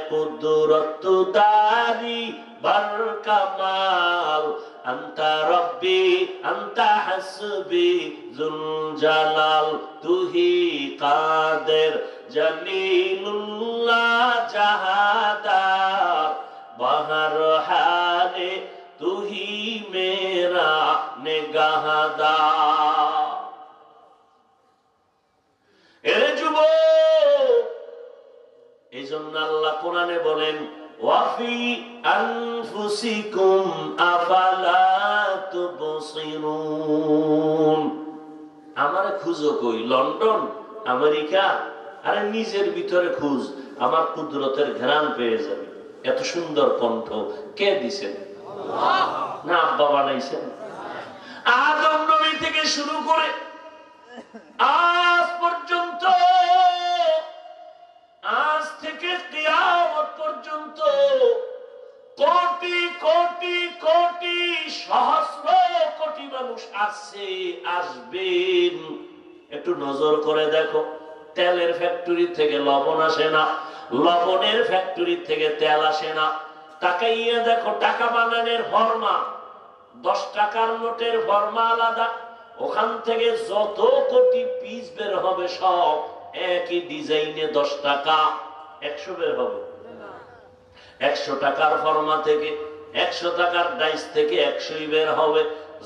কুদরত দারি বার কামাল আন্তা রব্বি আন্তা হাসবি যুল জালাল তুহি কাদের জলিলুল্লাহ জাহাদার বাহর হালে তুহি মেরা নিগাহদার। এরে যুবক, এই জন্য আল্লাহ কোরআনে বলেন ওয়াফি আনফুসিকুম আফালা তুবসিরুন। আমারে খুঁজো কই? London, America? আরে নিজের ভিতরে খুঁজ, আমার কুদরতের ঘ্রাণ পেয়ে যাবে। এত সুন্দর কণ্ঠ কে দিছেন? আল্লাহ। না আব্বা বানাইছেন? আদম নবী থেকে শুরু করে আজ পর্যন্ত, আজ থেকে কিয়ামত পর্যন্ত কোটি কোটি কোটি সহস্র কোটি মানুষ আসছে, আসবেন। একটু নজর করে দেখো, তেলের ফ্যাক্টরি থেকে লবণ আসে না, লবণের ফ্যাক্টরি থেকে তেল আসে না। তাকাইয়া দেখো, টাকা বানানোর ফর্মা, 10 টাকার নোটের ফর্মা আলাদা, ওখান থেকে যত কোটি পিস বের হবে সব একই ডিজাইনে 10 টাকা। 100 বের হবে? 100 টাকার ফর্মা থেকে, 100 টাকার ডাইস থেকে 100ই বের হবে।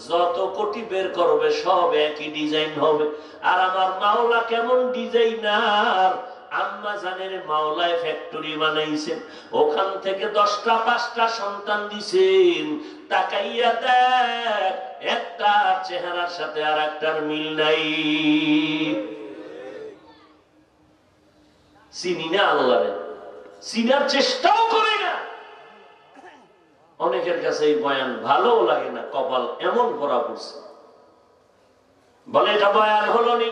যত কোটি বের করবে সব একই ডিজাইন হবে। আর আমার মাওলা কেমন ডিজাইনার! আম্মা জানের মাওলায় ফ্যাক্টরি বানাইছেন, ওখান থেকে 10টা 5টা সন্তান দিছেন। তাকাইয়া দেখ, একটা চেহারার সাথে আর একটার মিল নাই। চিনি না আল্লাহরে, চিনার চেষ্টাও করি না। অনেকের কাছে এই বয়ান ভালো লাগে না, কপাল এমন ভরা পড়ছে, বলে এটা বয়ান হলো নি।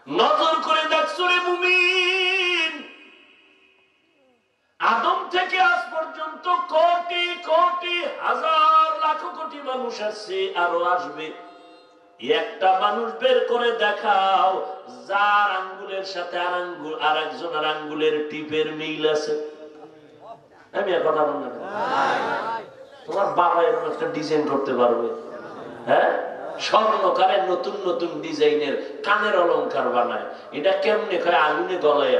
নজর করে দেখছো রে মুমিন, আদম থেকে আজ পর্যন্ত কোটি কোটি হাজার লাখ কোটি মানুষ আসছে, আরো আসবে। একটা মানুষ বের করে দেখাও যার আঙ্গুলের সাথে আর একজনের আঙ্গুলের টিপের মিল আছে। আমি আর কথা বললাম, তোমার বাবা এরকম একটা ডিজাইন করতে পারবে? হ্যাঁ, স্বর্ণকারের নতুন নতুন ডিজাইনের কানের অলংকার বানায়। এটা কেমনে কয়? আগুনে গলায়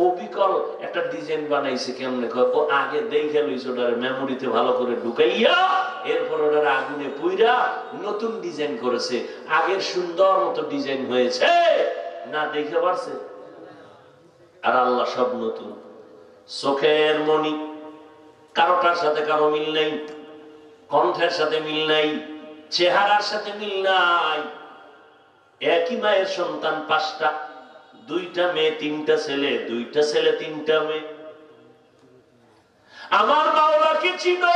অবিকল একটা ডিজাইন বানাইছে। কেমনে কয়? ও আগে দেখে লইছে, ওটার মেমোরিতে ভালো করে ঢুকাইয়া এরপর ওটার আগুনে পুইরা নতুন ডিজাইন করেছে। আগের সুন্দর মতো ডিজাইন হয়েছে না, দেখে পারছে? আর আল্লাহ সব নতুন। চোখের মণি, কারোটার সাথে কারো মিল নেই, কণ্ঠের সাথে মিল নাই, চেহারার সাথে মিল নাই। একই মায়ের সন্তান 5টা, 2টা মেয়ে 3টা ছেলে, 2টা ছেলে 3টা মেয়ে। আমার মাওলাকে চিনো।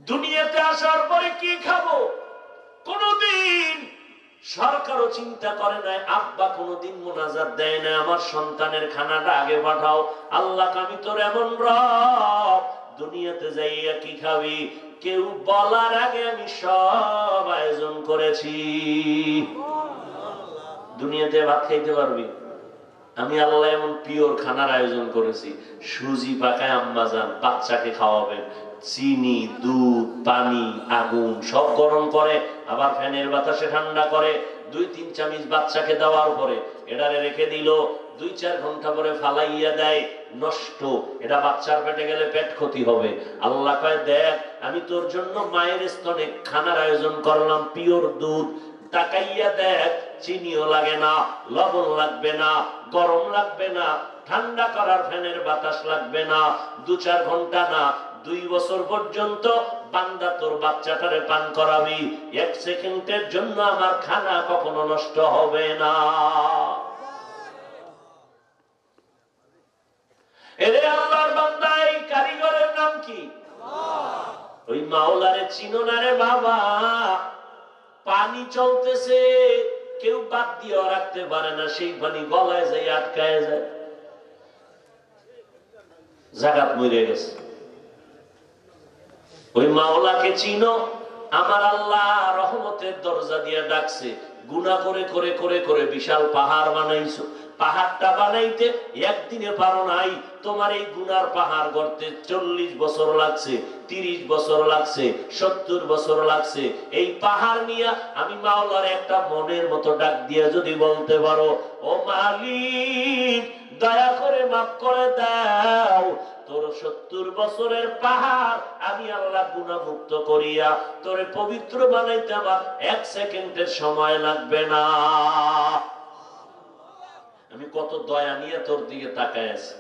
দুনিয়াতে আসার পরে কি খাবো কোনদিন সরকারও চিন্তা করে নাই। আব্বা কোনদিন মুনাজাত দেয় না, আমার সন্তানের খানাটা আগে পাঠাও। আল্লাহ, আমি তোর এমন রব, দুনিয়াতে যাইয়া কি খাবি কেউ বলার আগে আমি সব আয়োজন করেছি। দুনিয়াতে ভাত খাইতে পারবি? আমি আল্লাহ এমন পিওর খানার আয়োজন করেছি। সুজি পাকায় আম্মা যান বাচ্চাকে খাওয়াবেন, চিনি, দুধ, পানি, আগুন সব গরম করে, আবার ফ্যানের বাতাসে ঠান্ডা করে। 2-3 চামচ বাচ্চাকে দেওয়ার পরে এটারে রেখে দিল, 2-4 ঘন্টা পরে ফালাইয়া দেয়, নষ্ট। এটা বাচ্চার পেটে গেলে পেট ক্ষতি হবে। আল্লাহ কয়, দেখ আমি তোর জন্য মায়ের স্তনে খানার আয়োজন করলাম, পিওর দুধ। তাকাইয়া দেখ, চিনিও লাগে না, লবণ লাগবে না, গরম লাগবে না, ঠান্ডা করার ফ্যানের বাতাস লাগবে না। 2-4 ঘন্টা না, 2 বছর পর্যন্ত বান্দা তোর বাচ্চাটারে পান করাবি। 1 সেকেন্ডের জন্য আমার খানা কখনো নষ্ট হবে না। এরে আল্লাহর বান্দা, এই কারিগরের নাম কি? ওই মাওলারে চিনো না রে বাবা। পানি চলতেছে, কেউ বাদ দিয়ে রাখতে পারে না, সেই পানি গলায় যায়, আটকায় যায়, জাগাত মরে গেছে। ওই মাওলাকে চিনো? আমার আল্লাহ রহমতের দরজা দিয়ে ডাকছে। গুনাহ করে করে করে করে বিশাল পাহাড় বানাইছো, পাহাড়টা বানাইতে একদিনে পারো নাই, তোমার এই গুনার পাহাড় গড়তে 40 বছর লাগছে, 30 বছর লাগছে, 70 বছর লাগছে। এই পাহাড় নিয়ে আমি মাওলার একটা মনের মতো ডাক দিয়ে যদি বলতে পারো, ও মালিক দয়া করে মাফ করে দাও, তোর 70 বছরের পাহাড় আমি আল্লাহ গুনাহমুক্ত করিয়া তোরে পবিত্র বানাইতে আমার 1 সেকেন্ডের সময় লাগবে না। আমি কত দয়া নিয়ে তোর দিকে তাকায় আছি।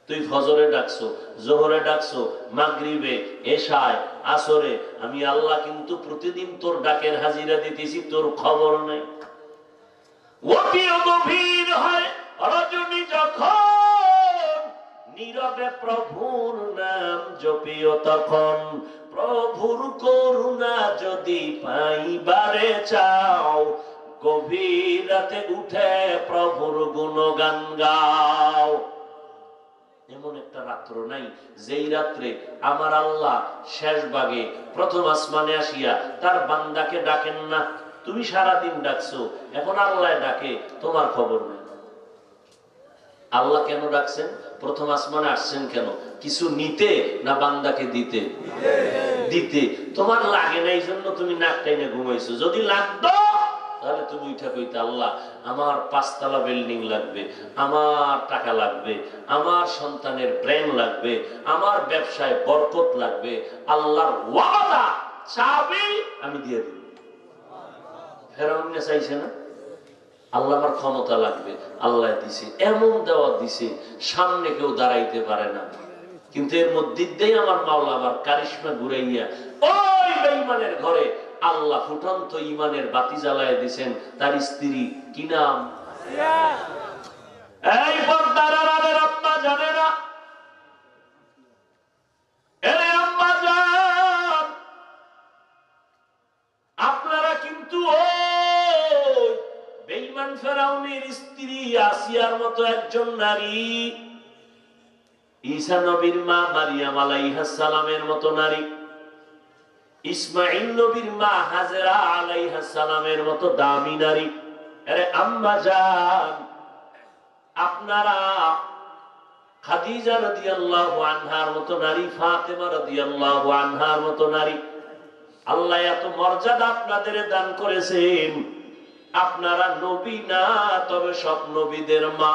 তুই ফজরে ডাকছো, জোহরে ডাকছো, মাগরিবে, এশায়, আসরে, আমি আল্লাহ কিন্তু প্রতিদিন তোর ডাকের হাজিরা দিতেছি, তোর খবর নেই। অতিও গভীর হয় রজনী যখন, নীরবে প্রভুর নাম জপিও তখন। প্রভুর করুণা যদি পাইবারে চাও, গভীর রাতে উঠে প্রভুর গুণগান গাও। এমন একটা রাত্র নাই যেই রাত্রে আমার আল্লাহ শেষ ভাগে প্রথম আসমানে আসিয়া তার বান্দাকে ডাকেন না। তুমি সারাদিন ডাকছো, এখন আল্লাহ ডাকে, তোমার খবর নেই। আল্লাহ কেন ডাকছেন? প্রথম আসমানে আসছেন কেন? কিছু নিতে না বান্দাকে দিতে? দিতে। তোমার লাগে না, এই জন্য তুমি নাক টাইনে ঘুমাইছো। যদি লাগতো তাহলে তুমি উঠা কইতে, আল্লাহ আমার 5 তলা বিল্ডিং লাগবে, আমার টাকা লাগবে, আমার সন্তানের ব্রেন লাগবে, আমার ব্যবসায় বরকত লাগবে, আল্লাহর ওয়াদা চাবি আমি দিয়ে দিব। ফেরাউন চাইছে না, আল্লাহ আমার ক্ষমতা লাগবে, আল্লাহ দিছে, এমন দেওয়া দিছে সামনে কেউ দাঁড়াইতে পারে না। কিন্তু এর মধ্যে দিয়ে আমার মাওলা আবার কারিশমা ঘুরাইয়া ওই বেঈমানের ঘরে আল্লাহ ফুটন্ত ইমানের বাতি জ্বালায় দিছেন। তার স্ত্রী কি নাম? এই পর্দার আড়ালের আম্মা জানে না, এরে আম্মা জান, আপনারা কিন্তু ওই বেঈমান ফেরাউনের স্ত্রী আসিয়ার মতো একজন নারী, ঈসা নবীর মা মারিয়াম আলাইহিস সালামের মতো নারী, ইসমাঈল নবীর মা হাজেরা আলাইহিস সালামের মতো দামি নারী। আরে আম্মা জান, আপনারা খাদিজা রাদিয়াল্লাহু আনহার মতো নারী, ফাতেমা রাদিয়াল্লাহু আনহার মতো নারী, আল্লাহ এত মর্যাদা আপনাদের দান করেছেন। আপনারা নবী না, তবে সব নবীদের মা।